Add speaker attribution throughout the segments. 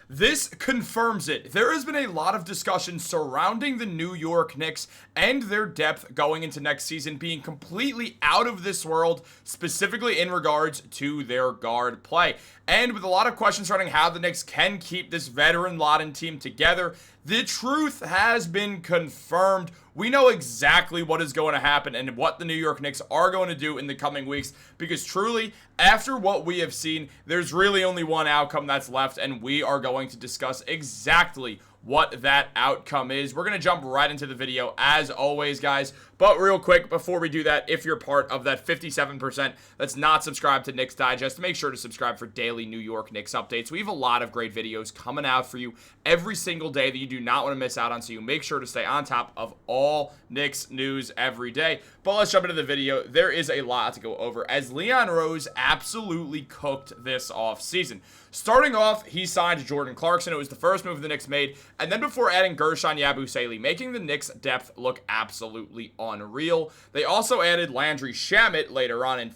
Speaker 1: This confirms it. There has been a lot of discussion surrounding the New York Knicks and their depth going into next season being completely out of this world, specifically in regards to their guard play. And with a lot of questions surrounding how the Knicks can keep this veteran-laden team together, the truth has been confirmed. We know exactly what is going to happen and what the New York Knicks are going to do in the coming weeks, because truly, after what we have seen, there's really only one outcome that's left, and we are going to discuss exactly what that outcome is. We're going to jump right into the video as always, guys. But real quick, before we do that, if you're part of that 57% that's not subscribed to Knicks Digest, make sure to subscribe for daily New York Knicks updates. We have a lot of great videos coming out for you every single day that you do not want to miss out on, so you make sure to stay on top of all Knicks news every day. But let's jump into the video. There is a lot to go over, as Leon Rose absolutely cooked this offseason. Starting off, he signed Jordan Clarkson. It was the first move the Knicks made, and then before adding Gershon Yabusele, making the Knicks' depth look absolutely unreal. They also added Landry Shamet later on in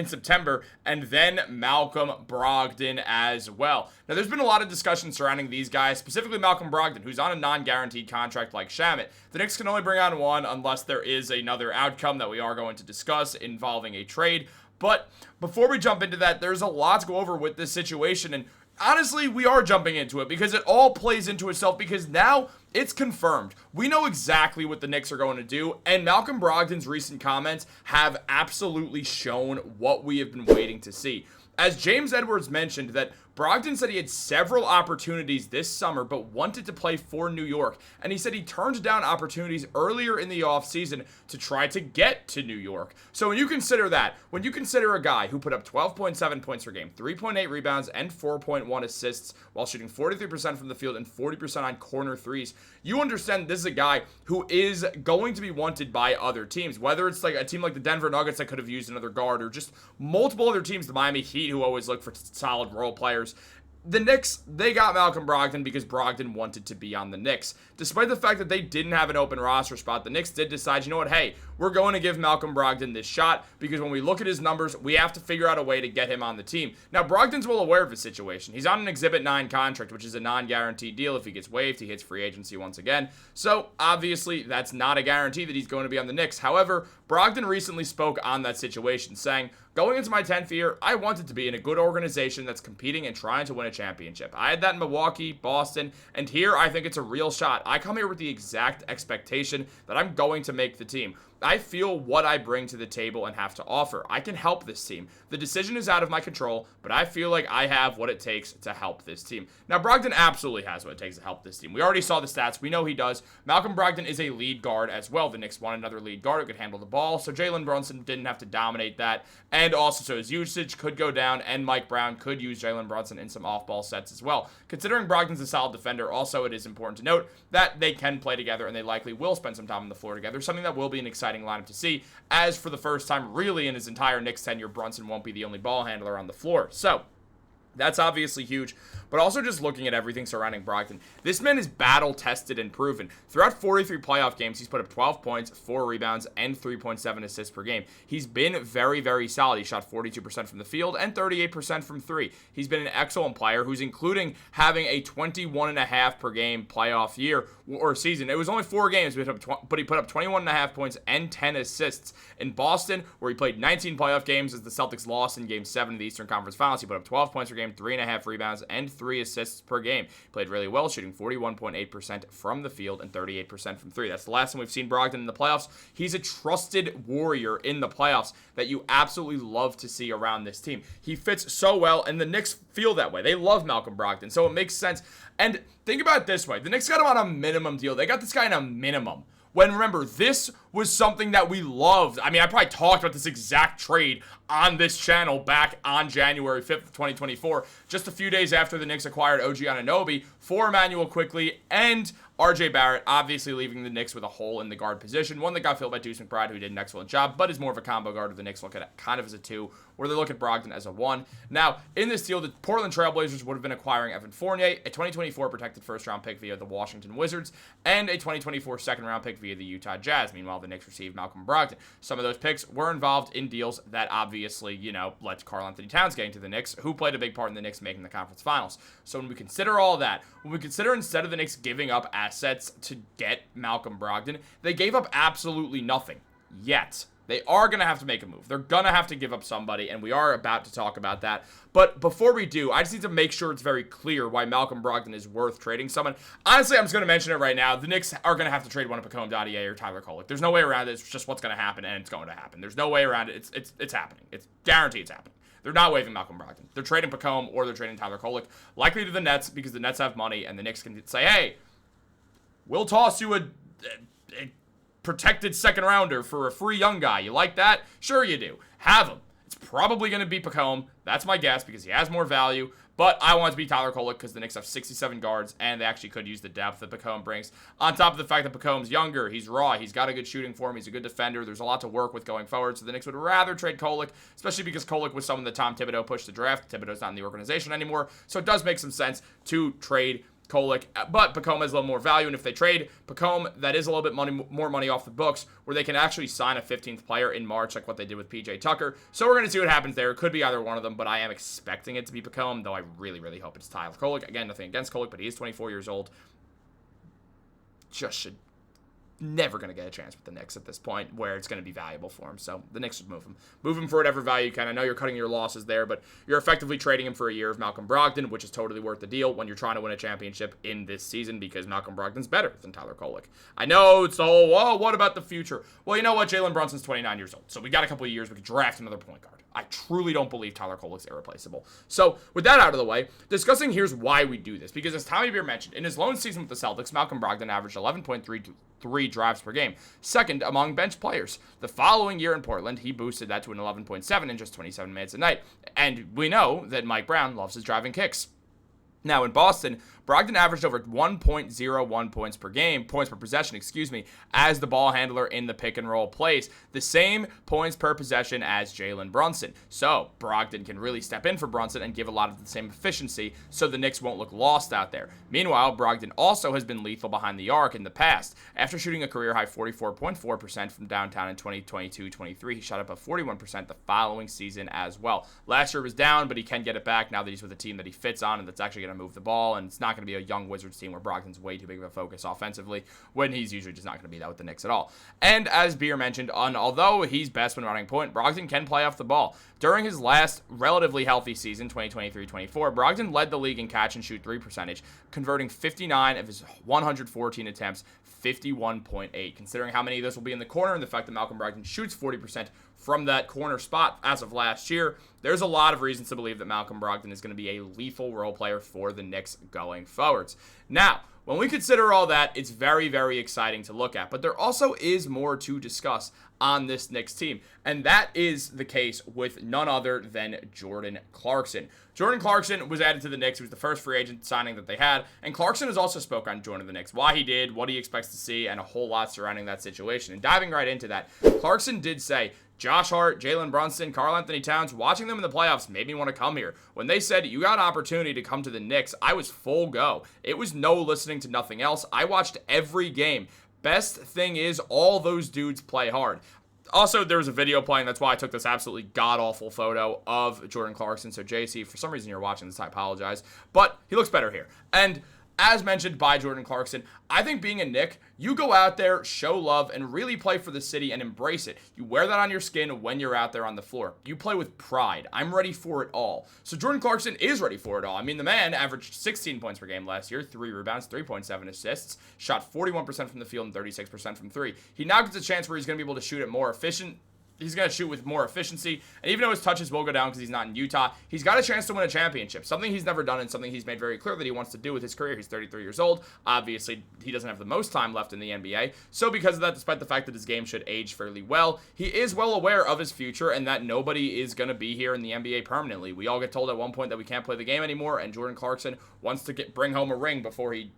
Speaker 1: September, and then Malcolm Brogdon as well. Now, there's been a lot of discussion surrounding these guys, specifically Malcolm Brogdon, who's on a non-guaranteed contract like Shamet. The Knicks can only bring on one unless there is another outcome that we are going to discuss involving a trade. But before we jump into that, there's a lot to go over with this situation, and honestly, we are jumping into it because it all plays into itself, because now it's confirmed. We know exactly what the Knicks are going to do, and Malcolm Brogdon's recent comments have absolutely shown what we have been waiting to see. As James Edwards mentioned, that Brogdon said he had several opportunities this summer but wanted to play for New York, and he said he turned down opportunities earlier in the offseason to try to get to New York. So when you consider that, when you consider a guy who put up 12.7 points per game, 3.8 rebounds, and 4.1 assists while shooting 43% from the field and 40% on corner threes, you understand this is a guy who is going to be wanted by other teams, whether it's like a team like the Denver Nuggets that could have used another guard, or just multiple other teams, the Miami Heat, who always look for solid role players. The Knicks, they got Malcolm Brogdon because Brogdon wanted to be on the Knicks. Despite the fact that they didn't have an open roster spot, the Knicks did decide, you know what, hey, we're going to give Malcolm Brogdon this shot, because when we look at his numbers, we have to figure out a way to get him on the team. Now, Brogdon's well aware of his situation. He's on an Exhibit 9 contract, which is a non-guaranteed deal. If he gets waived, he hits free agency once again. So, obviously, that's not a guarantee that he's going to be on the Knicks. However, Brogdon recently spoke on that situation, saying, going into my 10th year, I wanted to be in a good organization that's competing and trying to win a championship. I had that in Milwaukee, Boston, and here I think it's a real shot. I come here with the exact expectation that I'm going to make the team. I feel what I bring to the table and have to offer. I can help this team. The decision is out of my control, but I feel like I have what it takes to help this team. Now, Brogdon absolutely has what it takes to help this team. We already saw the stats. We know he does. Malcolm Brogdon is a lead guard as well. The Knicks want another lead guard who could handle the ball, so Jalen Brunson didn't have to dominate that. And also, so his usage could go down, and Mike Brown could use Jalen Brunson in some off-ball sets as well. Considering Brogdon's a solid defender, also it is important to note that they can play together, and they likely will spend some time on the floor together, something that will be an exciting lineup to see, as for the first time really in his entire Knicks tenure, Brunson won't be the only ball handler on the floor. So that's obviously huge, but also just looking at everything surrounding Brogdon, this man is battle-tested and proven. Throughout 43 playoff games, he's put up 12 points, 4 rebounds, and 3.7 assists per game. He's been very, very solid. He shot 42% from the field and 38% from 3. He's been an excellent player, who's including having a 21.5 per game playoff year or season. It was only 4 games, but he put up 21.5 points and 10 assists. In Boston, where he played 19 playoff games as the Celtics lost in Game 7 of the Eastern Conference Finals, he put up 12 points per game, 3.5 rebounds, and 3 assists per game. He played really well, shooting 41.8% from the field and 38% from 3. That's the last time we've seen Brogdon in the playoffs. He's a trusted warrior in the playoffs that you absolutely love to see around this team. He fits so well, and the Knicks feel that way. They love Malcolm Brogdon, so it makes sense. And think about it this way. The Knicks got him on a minimum deal. They got this guy on a minimum. When, remember, this was something that we loved. I mean, I probably talked about this exact trade on this channel back on January 5th of 2024, just a few days after the Knicks acquired OG Anunoby for Emmanuel Quickley and RJ Barrett, obviously leaving the Knicks with a hole in the guard position, one that got filled by Deuce McBride, who did an excellent job, but is more of a combo guard. The Knicks look at it kind of as a 2, where they look at Brogdon as a 1. Now, in this deal, the Portland Trailblazers would have been acquiring Evan Fournier, a 2024 protected first-round pick via the Washington Wizards, and a 2024 second-round pick via the Utah Jazz. Meanwhile, while the Knicks received Malcolm Brogdon. Some of those picks were involved in deals that obviously, led to Karl-Anthony Towns getting to the Knicks, who played a big part in the Knicks making the conference finals. So when we consider all that, when we consider instead of the Knicks giving up assets to get Malcolm Brogdon, they gave up absolutely nothing yet. They are going to have to make a move. They're going to have to give up somebody, and we are about to talk about that. But before we do, I just need to make sure it's very clear why Malcolm Brogdon is worth trading someone. Honestly, I'm just going to mention it right now. The Knicks are going to have to trade one of Pacome Dadier or Tyler Kolek. There's no way around it. It's just what's going to happen, and it's going to happen. There's no way around it. It's happening. It's guaranteed it's happening. They're not waiving Malcolm Brogdon. They're trading Pacome or they're trading Tyler Kolek, likely to the Nets because the Nets have money, and the Knicks can say, hey, we'll toss you a protected second rounder for a free young guy. You like that? Sure you do. Have him. It's probably going to be Pacome. That's my guess because he has more value. But I want it to be Tyler Kolek because the Knicks have 67 guards and they actually could use the depth that Pacome brings. On top of the fact that Pacome's younger, he's raw, he's got a good shooting form, he's a good defender. There's a lot to work with going forward. So the Knicks would rather trade Kolek, especially because Kolek was someone that Tom Thibodeau pushed to draft. Thibodeau's not in the organization anymore. So it does make some sense to trade Kolek, but Pacome has a little more value, and if they trade Pacome, that is a little bit more money off the books, where they can actually sign a 15th player in March, like what they did with PJ Tucker. So we're going to see what happens there. It could be either one of them, but I am expecting it to be Pacome, though I really, really hope it's Tyler Kolek. Again, nothing against Kolek, but he is 24 years old. Just should never going to get a chance with the Knicks at this point where it's going to be valuable for him. So the Knicks should move him. Move him for whatever value you can. I know you're cutting your losses there, but you're effectively trading him for a year of Malcolm Brogdon, which is totally worth the deal when you're trying to win a championship in this season because Malcolm Brogdon's better than Tyler Kolek. I know it's the whole, oh, what about the future? Well, you know what? Jalen Brunson's 29 years old, so we got a couple of years. We could draft another point guard. I truly don't believe Tyler Kolek's irreplaceable. So with that out of the way, discussing here's why we do this. Because as Tommy Beer mentioned, in his lone season with the Celtics, Malcolm Brogdon averaged 11.3 drives per game, second among bench players. The following year in Portland, he boosted that to an 11.7 in just 27 minutes a night. And we know that Mike Brown loves his driving kicks. Now in Boston, Brogdon averaged over 1.01 points per possession, as the ball handler in the pick and roll plays. The same points per possession as Jalen Brunson. So Brogdon can really step in for Brunson and give a lot of the same efficiency so the Knicks won't look lost out there. Meanwhile, Brogdon also has been lethal behind the arc in the past. After shooting a career-high 44.4% from downtown in 2022-23, he shot up a 41% the following season as well. Last year was down, but he can get it back now that he's with a team that he fits on and that's actually going to move the ball, and it's not going to be a young Wizards team where Brogdon's way too big of a focus offensively when he's usually just not going to be that with the Knicks at all. And as Beer mentioned, although he's best when running point, Brogdon can play off the ball. During his last relatively healthy season, 2023-24, Brogdon led the league in catch and shoot 3 percentage, converting 59 of his 114 attempts, 51.8. Considering how many of those will be in the corner and the fact that Malcolm Brogdon shoots 40% from that corner spot as of last year, there's a lot of reasons to believe that Malcolm Brogdon is going to be a lethal role player for the Knicks going forwards. Now, when we consider all that, it's very, very exciting to look at. But there also is more to discuss on this Knicks team. And that is the case with none other than Jordan Clarkson. Jordan Clarkson was added to the Knicks. He was the first free agent signing that they had. And Clarkson has also spoke on joining the Knicks, why he did, what he expects to see, and a whole lot surrounding that situation. And diving right into that, Clarkson did say, Josh Hart, Jalen Brunson, Karl-Anthony Towns, watching them in the playoffs made me want to come here. When they said, you got an opportunity to come to the Knicks, I was full go. It was no listening to nothing else. I watched every game. Best thing is, all those dudes play hard. Also, there was a video playing. That's why I took this absolutely god-awful photo of Jordan Clarkson. So, JC, for some reason you're watching this, I apologize. But he looks better here. And as mentioned by Jordan Clarkson, I think being a Knick, you go out there, show love, and really play for the city and embrace it. You wear that on your skin when you're out there on the floor. You play with pride. I'm ready for it all. So Jordan Clarkson is ready for it all. I mean, the man averaged 16 points per game last year, 3 rebounds, 3.7 assists, shot 41% from the field and 36% from 3. He now gets a chance where he's going to be able to shoot it more efficient. He's going to shoot with more efficiency. And even though his touches will go down because he's not in Utah, he's got a chance to win a championship. Something he's never done and something he's made very clear that he wants to do with his career. He's 33 years old. Obviously, he doesn't have the most time left in the NBA. So because of that, despite the fact that his game should age fairly well, he is well aware of his future and that nobody is going to be here in the NBA permanently. We all get told at one point that we can't play the game anymore, and Jordan Clarkson wants to bring home a ring before he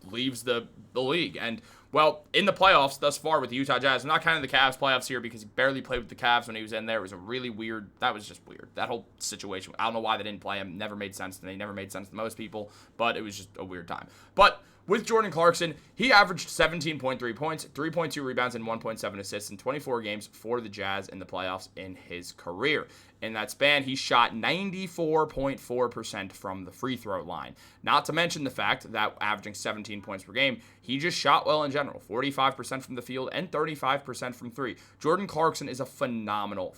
Speaker 1: leaves the league. And well, in the playoffs thus far with the Utah Jazz, I'm not counting the Cavs playoffs here because he barely played with the Cavs when he was in there. It was a really weird, that was just weird. That whole situation, I don't know why they didn't play him. Never made sense to me. Never made sense to most people, but it was just a weird time. But with Jordan Clarkson, he averaged 17.3 points, 3.2 rebounds, and 1.7 assists in 24 games for the Jazz in the playoffs in his career. In that span, he shot 94.4% from the free throw line. Not to mention the fact that averaging 17 points per game, he just shot well in general. 45% from the field and 35% from three. Jordan Clarkson is a phenomenal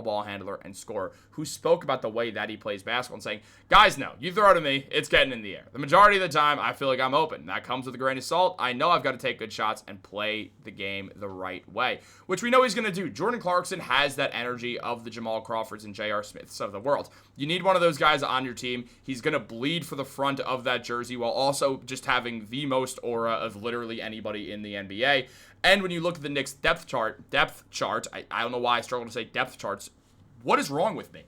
Speaker 1: ball handler and scorer who spoke about the way that he plays basketball and saying, guys, no, you throw it to me, it's getting in the air. The majority of the time, I feel like I'm open. That comes with a grain of salt. I know I've got to take good shots and play the game the right way, which we know he's going to do. Jordan Clarkson has that energy of the Jamal Crawfords and J.R. Smiths of the world. You need one of those guys on your team. He's going to bleed for the front of that jersey while also just having the most aura of literally anybody in the NBA. And when you look at the Knicks depth chart, I don't know why I struggle to say depth charts. What is wrong with me?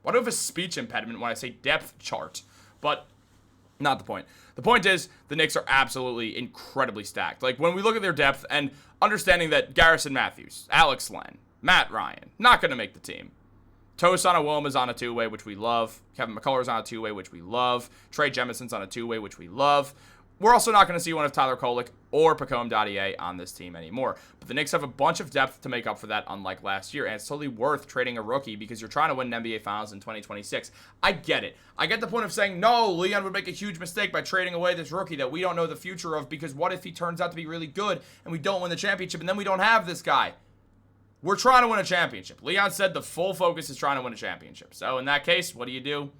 Speaker 1: Why do I have a speech impediment when I say depth chart? But not the point. The point is the Knicks are absolutely incredibly stacked. Like when we look at their depth and understanding that Garrison Matthews, Alex Len, Matt Ryan, not going to make the team. Tosin Awoma's on a two-way, which we love. Kevin McCullough's on a two-way, which we love. Trey Jemison's on a two-way, which we love. We're also not going to see one of Tyler Kolek or Pacome Dadier on this team anymore. But the Knicks have a bunch of depth to make up for that, unlike last year. And it's totally worth trading a rookie because you're trying to win an NBA Finals in 2026. I get it. I get the point of saying, no, Leon would make a huge mistake by trading away this rookie that we don't know the future of, because what if he turns out to be really good and we don't win the championship and then we don't have this guy? We're trying to win a championship. Leon said the full focus is trying to win a championship. So in that case, what do? You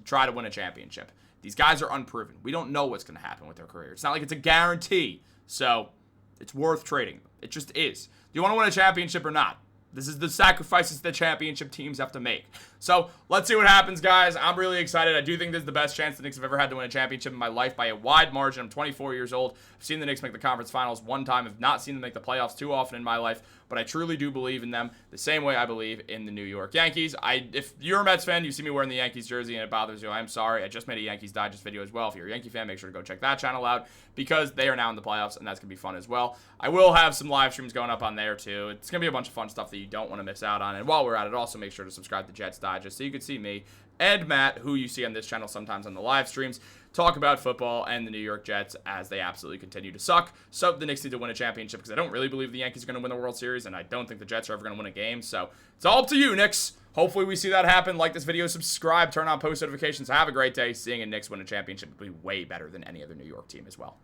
Speaker 1: try to win a championship. These guys are unproven. We don't know what's going to happen with their career. It's not like it's a guarantee. So it's worth trading them. It just is. Do you want to win a championship or not? This is the sacrifices the championship teams have to make. So let's see what happens, guys. I'm really excited. I do think this is the best chance the Knicks have ever had to win a championship in my life by a wide margin. I'm 24 years old. I've seen the Knicks make the conference finals one time. I've not seen them make the playoffs too often in my life, but I truly do believe in them the same way I believe in the New York Yankees. If you're a Mets fan, you see me wearing the Yankees jersey and it bothers you, I'm sorry. I just made a Yankees Digest video as well. If you're a Yankee fan, make sure to go check that channel out because they are now in the playoffs and that's going to be fun as well. I will have some live streams going up on there too. It's going to be a bunch of fun stuff that you don't want to miss out on. And while we're at it, also make sure to subscribe to Jets Digest so you can see me and Matt, who you see on this channel sometimes on the live streams, talk about football and the New York Jets as they absolutely continue to suck. So the Knicks need to win a championship because I don't really believe the Yankees are going to win the World Series, and I don't think the Jets are ever going to win a game. So it's all up to you, Knicks. Hopefully we see that happen. Like this video, subscribe, turn on post notifications. Have a great day. Seeing a Knicks win a championship would be way better than any other New York team as well.